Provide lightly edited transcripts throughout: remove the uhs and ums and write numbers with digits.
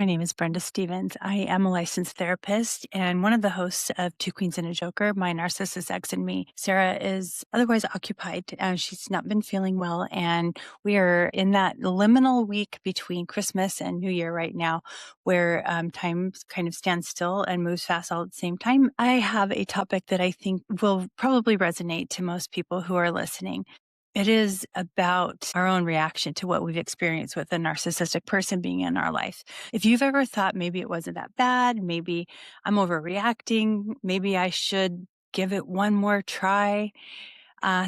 My name is Brenda Stevens. I am a licensed therapist and one of the hosts of Two Queens and a Joker, My Narcissist Ex and Me. Sarah is otherwise occupied and she's not been feeling well. And we are in that liminal week between Christmas and New Year right now, where time kind of stands still and moves fast all at the same time. I have a topic that I think will probably resonate to most people who are listening. It is about our own reaction to what we've experienced with a narcissistic person being in our life. If you've ever thought maybe it wasn't that bad, maybe I'm overreacting, maybe I should give it one more try,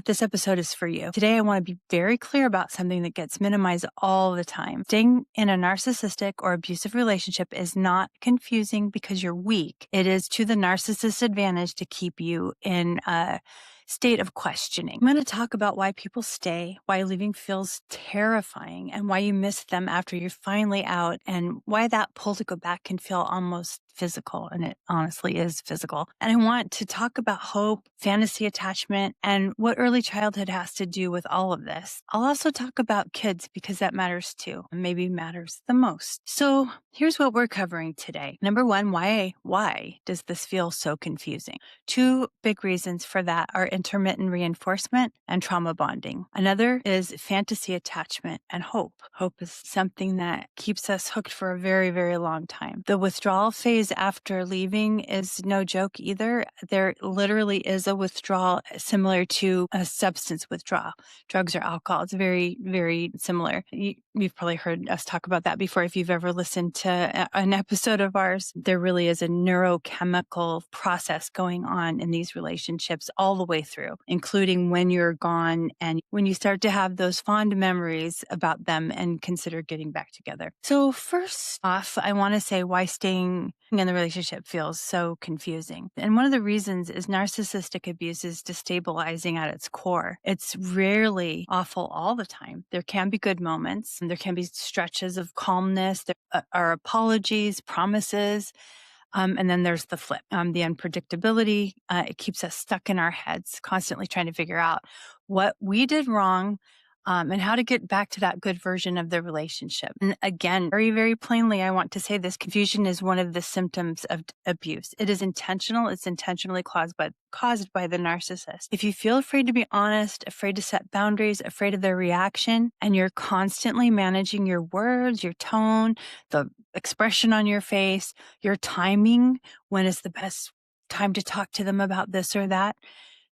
this episode is for you. Today, I want to be very clear about something that gets minimized all the time. Staying in a narcissistic or abusive relationship is not confusing because you're weak. It is to the narcissist's advantage to keep you in a state of questioning. I'm going to talk about why people stay, why leaving feels terrifying, and why you miss them after you're finally out, and why that pull to go back can feel almost physical, and it honestly is physical. And I want to talk about hope, fantasy attachment, and what early childhood has to do with all of this. I'll also talk about kids because that matters too, and maybe matters the most. So here's what we're covering today. Number one, why does this feel so confusing? Two big reasons for that are intermittent reinforcement and trauma bonding. Another is fantasy attachment and hope. Hope is something that keeps us hooked for a very, very long time. The withdrawal phase after leaving is no joke either. There literally is a withdrawal similar to a substance withdrawal, drugs or alcohol. It's very, very similar. You've probably heard us talk about that before. If you've ever listened to an episode of ours, there really is a neurochemical process going on in these relationships all the way through, including when you're gone and when you start to have those fond memories about them and consider getting back together. So first off, I want to say why staying in the relationship feels so confusing. And one of the reasons is narcissistic abuse is destabilizing at its core. It's rarely awful all the time. There can be good moments, and there can be stretches of calmness. There are apologies, promises, and then there's the flip, the unpredictability. It keeps us stuck in our heads, constantly trying to figure out what we did wrong, and how to get back to that good version of the relationship. And again, very, very plainly, I want to say this confusion is one of the symptoms of abuse. It is intentional. It's intentionally caused by the narcissist. If you feel afraid to be honest, afraid to set boundaries, afraid of their reaction, and you're constantly managing your words, your tone, the expression on your face, your timing, when is the best time to talk to them about this or that,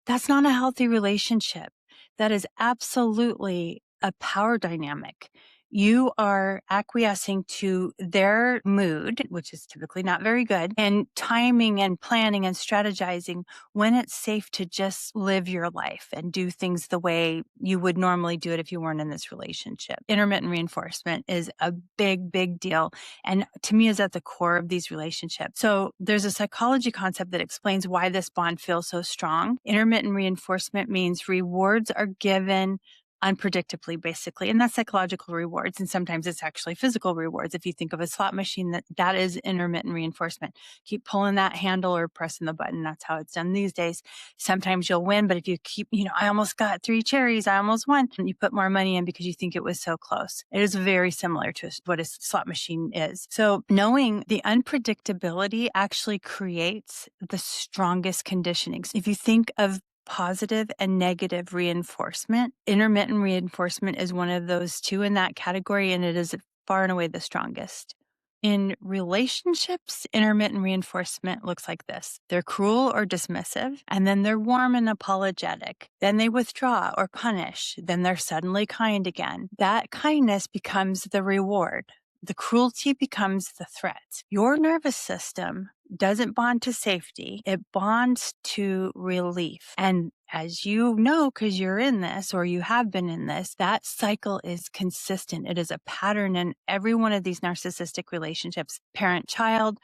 that's not a healthy relationship. That is absolutely a power dynamic. You are acquiescing to their mood, which is typically not very good, and timing and planning and strategizing when it's safe to just live your life and do things the way you would normally do it if you weren't in this relationship. Intermittent reinforcement is a big, big deal, and to me is at the core of these relationships. So there's a psychology concept that explains why this bond feels so strong. Intermittent reinforcement means rewards are given unpredictably, basically. And that's psychological rewards. And sometimes it's actually physical rewards. If you think of a slot machine, that is intermittent reinforcement. Keep pulling that handle or pressing the button. That's how it's done these days. Sometimes you'll win, but if you keep, I almost got 3 cherries, I almost won. And you put more money in because you think it was so close. It is very similar to what a slot machine is. So knowing the unpredictability actually creates the strongest conditioning. If you think of positive and negative reinforcement, intermittent reinforcement is one of those two in that category, and it is far and away the strongest. In relationships, intermittent reinforcement looks like this. They're cruel or dismissive, and then they're warm and apologetic. Then they withdraw or punish. Then they're suddenly kind again. That kindness becomes the reward. The cruelty becomes the threat. Your nervous system doesn't bond to safety. It bonds to relief. And as you know, because you're in this or you have been in this, that cycle is consistent. It is a pattern in every one of these narcissistic relationships, parent-child,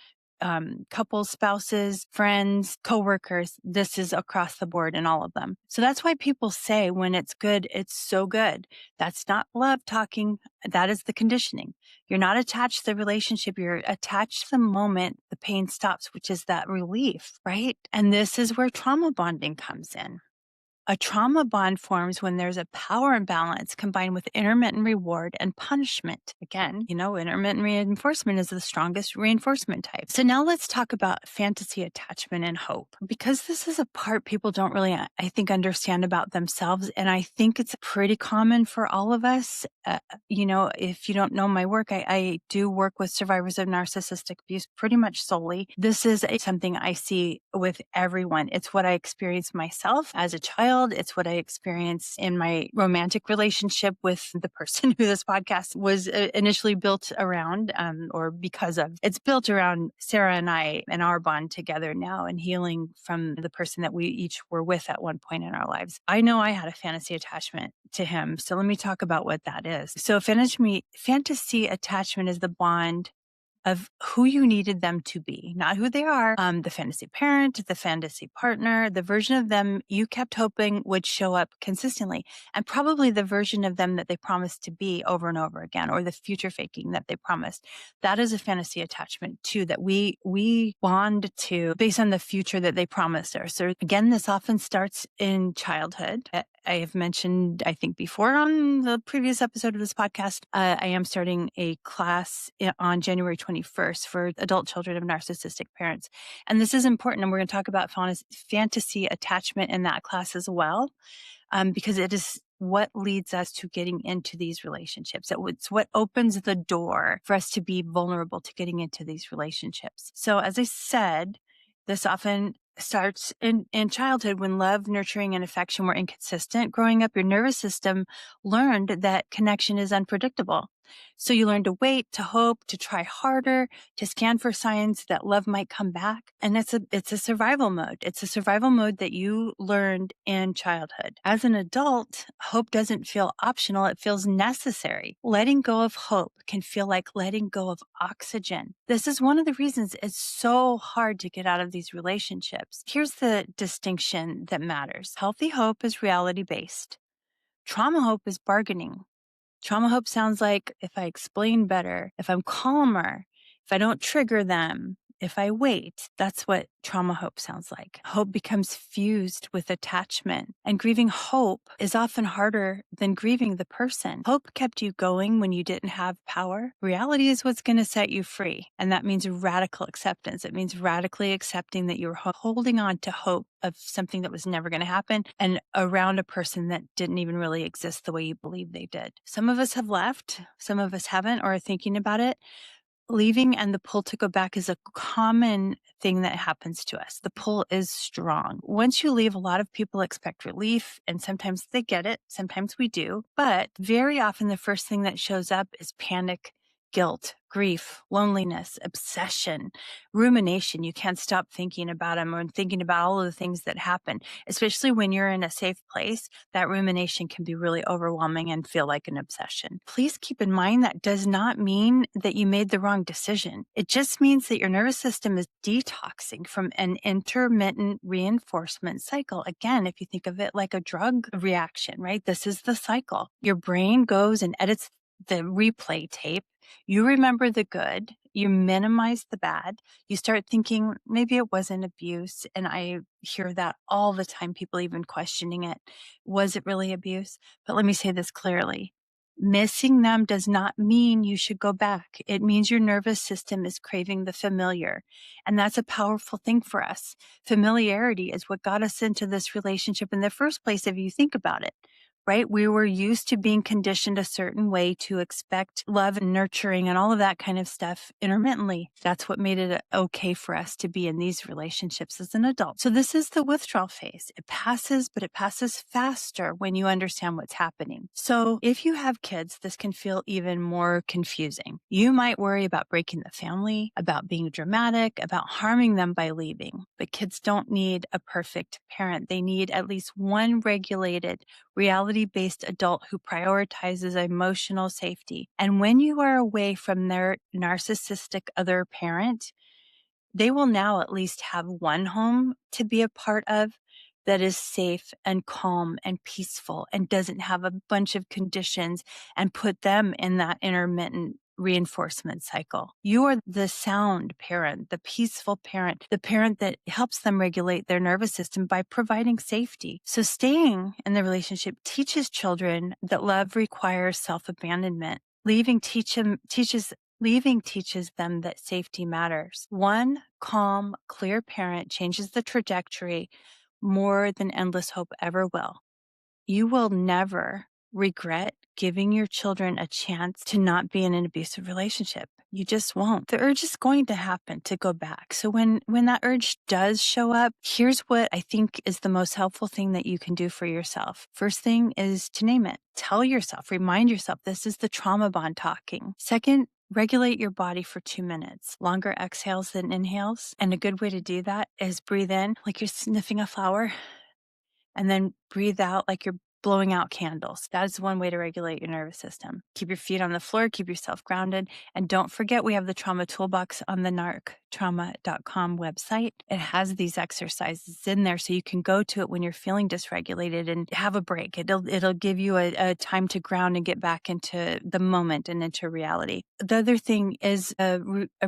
couples, spouses, friends, coworkers. This is across the board in all of them. So that's why people say when it's good, it's so good. That's not love talking. That is the conditioning. You're not attached to the relationship. You're attached to the moment the pain stops, which is that relief, right? And this is where trauma bonding comes in. A trauma bond forms when there's a power imbalance combined with intermittent reward and punishment. Again, intermittent reinforcement is the strongest reinforcement type. So now let's talk about fantasy attachment and hope, because this is a part people don't really, I think, understand about themselves. And I think it's pretty common for all of us. If you don't know my work, I do work with survivors of narcissistic abuse pretty much solely. This is something I see with everyone. It's what I experienced myself as a child. It's what I experienced in my romantic relationship with the person who this podcast was initially built around, or because of. It's built around Sarah and I and our bond together now, and healing from the person that we each were with at one point in our lives. I know I had a fantasy attachment to him. So let me talk about what that is. So fantasy attachment is the bond of who you needed them to be, not who they are. The fantasy parent, the fantasy partner, the version of them you kept hoping would show up consistently, and probably the version of them that they promised to be over and over again, or the future faking that they promised. That is a fantasy attachment too, that we bond to based on the future that they promised us. So again, this often starts in childhood. I have mentioned, I think before on the previous episode of this podcast, I am starting a class on January 21st for adult children of narcissistic parents. And this is important. And we're going to talk about fantasy attachment in that class as well, because it is what leads us to getting into these relationships. It's what opens the door for us to be vulnerable to getting into these relationships. So as I said, this often starts in childhood when love, nurturing, and affection were inconsistent. Growing up, your nervous system learned that connection is unpredictable. So you learn to wait, to hope, to try harder, to scan for signs that love might come back. And it's a survival mode. It's a survival mode that you learned in childhood. As an adult, hope doesn't feel optional. It feels necessary. Letting go of hope can feel like letting go of oxygen. This is one of the reasons it's so hard to get out of these relationships. Here's the distinction that matters. Healthy hope is reality-based. Trauma hope is bargaining. Trauma hope sounds like if I explain better, if I'm calmer, if I don't trigger them, if I wait, that's what trauma hope sounds like. Hope becomes fused with attachment, and grieving hope is often harder than grieving the person. Hope kept you going when you didn't have power. Reality is what's going to set you free. And that means radical acceptance. It means radically accepting that you're holding on to hope of something that was never going to happen and around a person that didn't even really exist the way you believed they did. Some of us have left, some of us haven't or are thinking about it. Leaving and the pull to go back is a common thing that happens to us. The pull is strong. Once you leave, a lot of people expect relief, and sometimes they get it. Sometimes we do. But very often the first thing that shows up is panic, guilt, grief, loneliness, obsession, rumination. You can't stop thinking about them or thinking about all of the things that happen, especially when you're in a safe place. That rumination can be really overwhelming and feel like an obsession. Please keep in mind that does not mean that you made the wrong decision. It just means that your nervous system is detoxing from an intermittent reinforcement cycle. Again, if you think of it like a drug reaction, right? This is the cycle. Your brain goes and edits the replay tape. You remember the good, you minimize the bad, you start thinking maybe it wasn't abuse. And I hear that all the time, people even questioning it. Was it really abuse? But let me say this clearly. Missing them does not mean you should go back. It means your nervous system is craving the familiar. And that's a powerful thing for us. Familiarity is what got us into this relationship in the first place, if you think about it. Right? We were used to being conditioned a certain way to expect love and nurturing and all of that kind of stuff intermittently. That's what made it okay for us to be in these relationships as an adult. So this is the withdrawal phase. It passes, but it passes faster when you understand what's happening. So if you have kids, this can feel even more confusing. You might worry about breaking the family, about being dramatic, about harming them by leaving. But kids don't need a perfect parent. They need at least one regulated, reality-based adult who prioritizes emotional safety. And when you are away from their narcissistic other parent, they will now at least have one home to be a part of that is safe and calm and peaceful and doesn't have a bunch of conditions and put them in that intermittent reinforcement cycle. You are the sound parent, the peaceful parent, the parent that helps them regulate their nervous system by providing safety. So staying in the relationship teaches children that love requires self-abandonment. Leaving teaches them that safety matters. One calm, clear parent changes the trajectory more than endless hope ever will. You will never regret giving your children a chance to not be in an abusive relationship. You just won't. The urge is going to happen to go back. So when that urge does show up, here's what I think is the most helpful thing that you can do for yourself. First thing is to name it. Tell yourself, remind yourself, this is the trauma bond talking. Second, regulate your body for 2 minutes. Longer exhales than inhales. And a good way to do that is breathe in like you're sniffing a flower, and then breathe out like you're blowing out candles. That is one way to regulate your nervous system. Keep your feet on the floor, keep yourself grounded, and don't forget we have the trauma toolbox on the narctrauma.com website. It has these exercises in there so you can go to it when you're feeling dysregulated and have a break. It'll give you a time to ground and get back into the moment and into reality. The other thing is a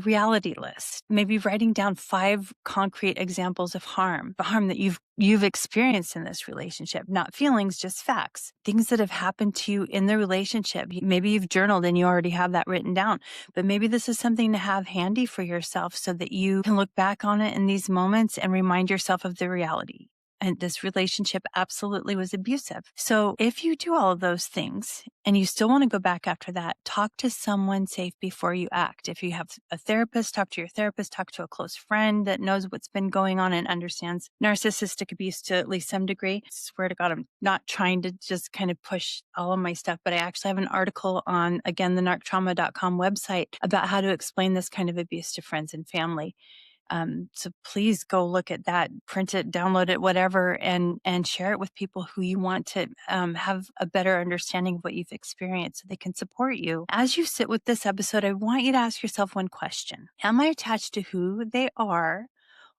reality list. Maybe writing down 5 concrete examples of harm, the harm that you've experienced in this relationship, not feelings, just facts, things that have happened to you in the relationship. Maybe you've journaled and you already have that written down, but maybe this is something to have handy for yourself so that you can look back on it in these moments and remind yourself of the reality. And this relationship absolutely was abusive. So if you do all of those things and you still want to go back after that, talk to someone safe before you act. If you have a therapist, talk to your therapist, talk to a close friend that knows what's been going on and understands narcissistic abuse to at least some degree. I swear to God, I'm not trying to just kind of push all of my stuff, but I actually have an article on, again, the narctrauma.com website about how to explain this kind of abuse to friends and family. So please go look at that, print it, download it, whatever, and share it with people who you want to have a better understanding of what you've experienced so they can support you. As you sit with this episode, I want you to ask yourself one question. Am I attached to who they are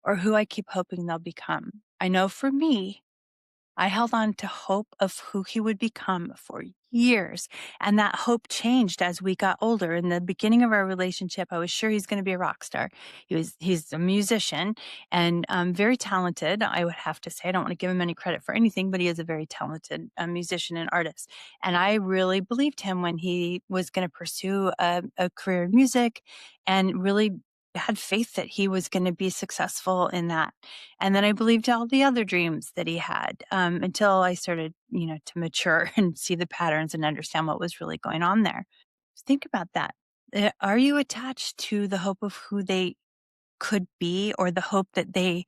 or who I keep hoping they'll become? I know for me, I held on to hope of who he would become for years. And that hope changed as we got older. In the beginning of our relationship, I was sure he's going to be a rock star. He's a musician and very talented. I would have to say, I don't want to give him any credit for anything, but he is a very talented musician and artist. And I really believed him when he was going to pursue a career in music, and really had faith that he was going to be successful in that. And then I believed all the other dreams that he had until I started, to mature and see the patterns and understand what was really going on there. Think about that. Are you attached to the hope of who they could be, or the hope that they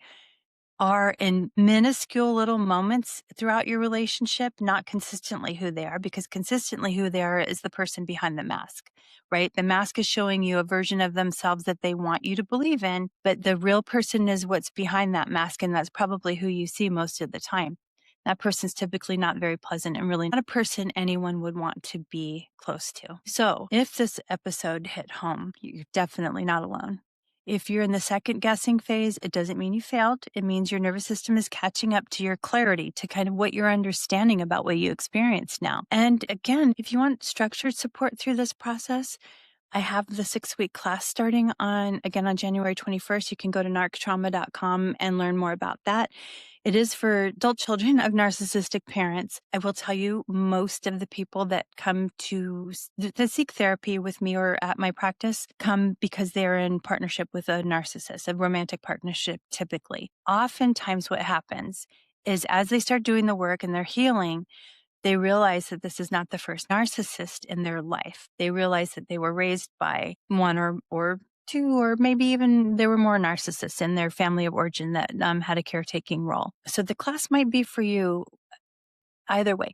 are in minuscule little moments throughout your relationship, not consistently who they are, because consistently who they are is the person behind the mask, right? The mask is showing you a version of themselves that they want you to believe in, but the real person is what's behind that mask, and that's probably who you see most of the time. That person's typically not very pleasant and really not a person anyone would want to be close to. So if this episode hit home, you're definitely not alone. If you're in the second guessing phase, it doesn't mean you failed. It means your nervous system is catching up to your clarity, to kind of what you're understanding about what you experience now. And again, if you want structured support through this process, I have the 6-week class starting on January 21st. You can go to narctrauma.com and learn more about that. It is for adult children of narcissistic parents. I will tell you, most of the people that come to seek therapy with me or at my practice come because they're in partnership with a narcissist, a romantic partnership typically. Oftentimes what happens is as they start doing the work and they're healing, they realize that this is not the first narcissist in their life. They realize that they were raised by one or two, or maybe even there were more narcissists in their family of origin that had a caretaking role. So the class might be for you either way.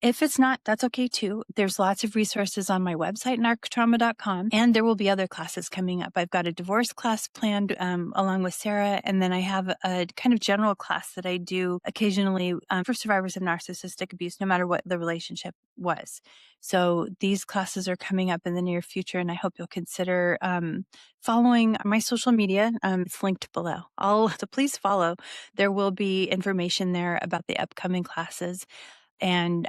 If it's not, that's okay too. There's lots of resources on my website, narctrauma.com, and there will be other classes coming up. I've got a divorce class planned along with Sarah, and then I have a kind of general class that I do occasionally for survivors of narcissistic abuse, no matter what the relationship was. So these classes are coming up in the near future, and I hope you'll consider following my social media. It's linked below. So please follow. There will be information there about the upcoming classes. And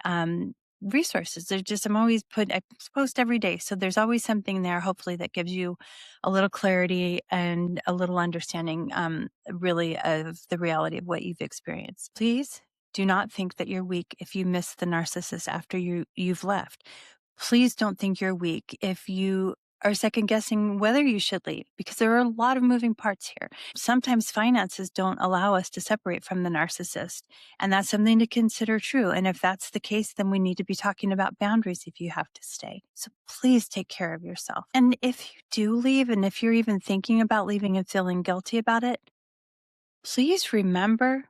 resources. I'm always I post every day. So there's always something there, hopefully, that gives you a little clarity and a little understanding, really, of the reality of what you've experienced. Please do not think that you're weak if you miss the narcissist after you've left. Please don't think you're weak if you are second guessing whether you should leave, because there are a lot of moving parts here. Sometimes finances don't allow us to separate from the narcissist, and that's something to consider true. And if that's the case, then we need to be talking about boundaries if you have to stay. So please take care of yourself. And if you do leave, and if you're even thinking about leaving and feeling guilty about it, please remember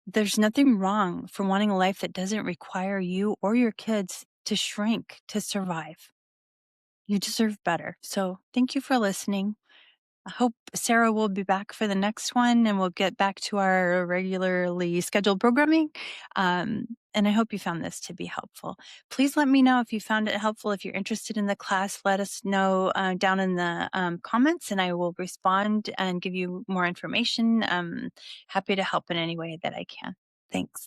there's nothing wrong for wanting a life that doesn't require you or your kids to shrink to survive. You deserve better. So thank you for listening. I hope Sarah will be back for the next one and we'll get back to our regularly scheduled programming. And I hope you found this to be helpful. Please let me know if you found it helpful. If you're interested in the class, let us know down in the comments and I will respond and give you more information. Happy to help in any way that I can. Thanks.